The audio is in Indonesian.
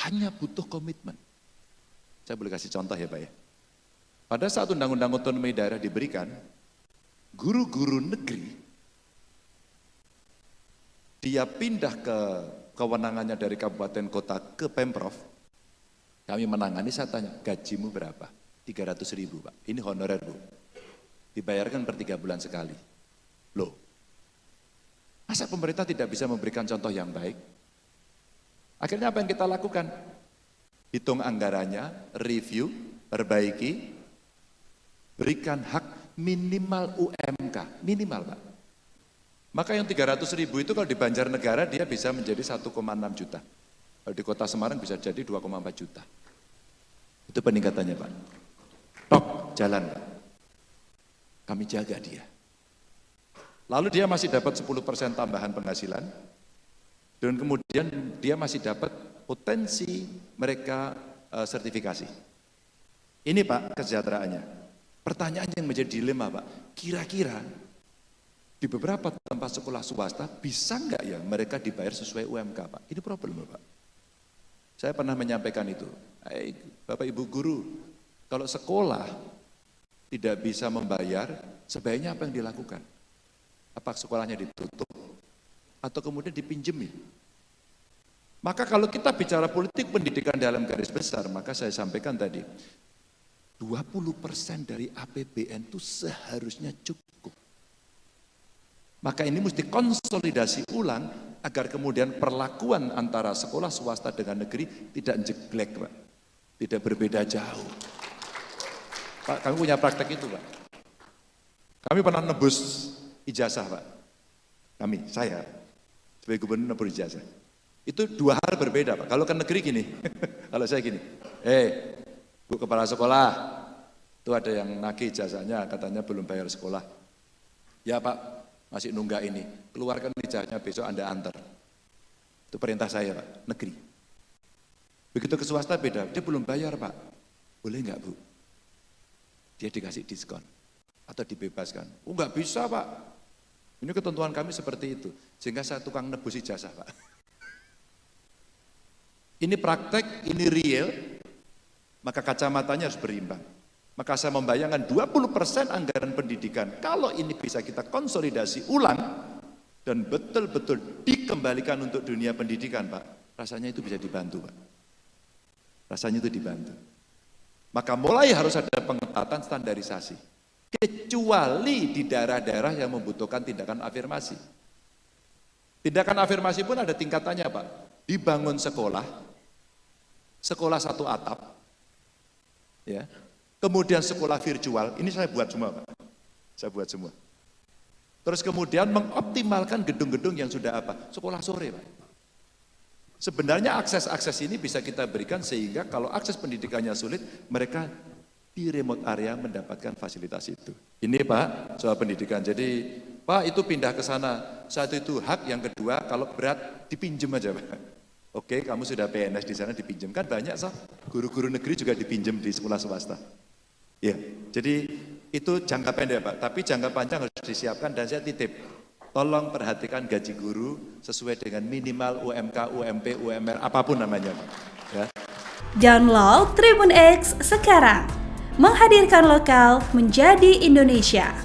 Hanya butuh komitmen. Saya boleh kasih contoh ya Pak ya. Pada saat Undang-Undang Otonomi Daerah diberikan, guru-guru negeri, dia pindah ke kewenangannya dari kabupaten kota ke Pemprov, kami menangani, saya tanya, gajimu berapa? 300.000 Pak, ini honorer Bu. Dibayarkan per 3 bulan sekali. Loh, masa pemerintah tidak bisa memberikan contoh yang baik? Akhirnya apa yang kita lakukan? Hitung anggarannya, review, perbaiki, berikan hak minimal UMK, minimal Pak. Maka yang 300.000 itu kalau di Banjarnegara dia bisa menjadi 1,6 juta. Kalau di kota Semarang bisa jadi 2,4 juta. Itu peningkatannya Pak. Tok, jalan Pak. Kami jaga dia. Lalu dia masih dapat 10% tambahan penghasilan. Dan kemudian dia masih dapat potensi mereka sertifikasi. Ini Pak kesejahteraannya. Pertanyaan yang menjadi dilema Pak, kira-kira di beberapa tempat sekolah swasta bisa nggak ya mereka dibayar sesuai UMK Pak? Ini problem Pak. Saya pernah menyampaikan itu. Bapak Ibu guru, kalau sekolah tidak bisa membayar, sebaiknya apa yang dilakukan? Apa sekolahnya ditutup? Atau kemudian dipinjemi. Maka kalau kita bicara politik pendidikan dalam garis besar, maka saya sampaikan tadi, 20% dari APBN itu seharusnya cukup. Maka ini mesti konsolidasi ulang agar kemudian perlakuan antara sekolah swasta dengan negeri tidak jeglek Pak. Tidak berbeda jauh. Pak, kami punya praktek itu Pak. Kami pernah nebus ijazah Pak. Saya sebagai gubernur nebus ijazah. Itu dua hal berbeda Pak. Kalau ke negeri gini, kalau saya gini, Bu kepala sekolah, itu ada yang nagih ijazahnya, katanya belum bayar sekolah. Ya Pak, masih nunggak ini, keluarkan ijazahnya besok Anda antar. Itu perintah saya Pak, negeri. Begitu ke swasta beda, dia belum bayar Pak. Boleh nggak Bu? Dia dikasih diskon atau dibebaskan. Oh nggak bisa Pak. Ini ketentuan kami seperti itu. Sehingga saya tukang nebus ijazah Pak. Ini praktek, ini real, maka kacamatanya harus berimbang. Maka saya membayangkan 20% anggaran pendidikan, kalau ini bisa kita konsolidasi ulang, dan betul-betul dikembalikan untuk dunia pendidikan Pak, rasanya itu bisa dibantu Pak. Rasanya itu dibantu. Maka mulai harus ada pengetatan standarisasi. Kecuali di daerah-daerah yang membutuhkan tindakan afirmasi. Tindakan afirmasi pun ada tingkatannya Pak. Dibangun sekolah satu atap, ya. Kemudian sekolah virtual, ini saya buat semua Pak. Saya buat semua. Terus kemudian mengoptimalkan gedung-gedung yang sudah apa? Sekolah sore Pak. Sebenarnya akses-akses ini bisa kita berikan sehingga kalau akses pendidikannya sulit, mereka di remote area mendapatkan fasilitas itu. Ini Pak, soal pendidikan. Jadi Pak itu pindah ke sana, satu itu hak, yang kedua kalau berat dipinjem aja Pak. Oke, kamu sudah PNS di sana dipinjemkan banyak guru-guru negeri juga dipinjem di sekolah swasta. Ya, jadi itu jangka pendek Pak, tapi jangka panjang harus disiapkan dan saya titip. Tolong perhatikan gaji guru sesuai dengan minimal UMK, UMP, UMR, apapun namanya Pak. Ya. Download Tribun X sekarang. Menghadirkan lokal menjadi Indonesia.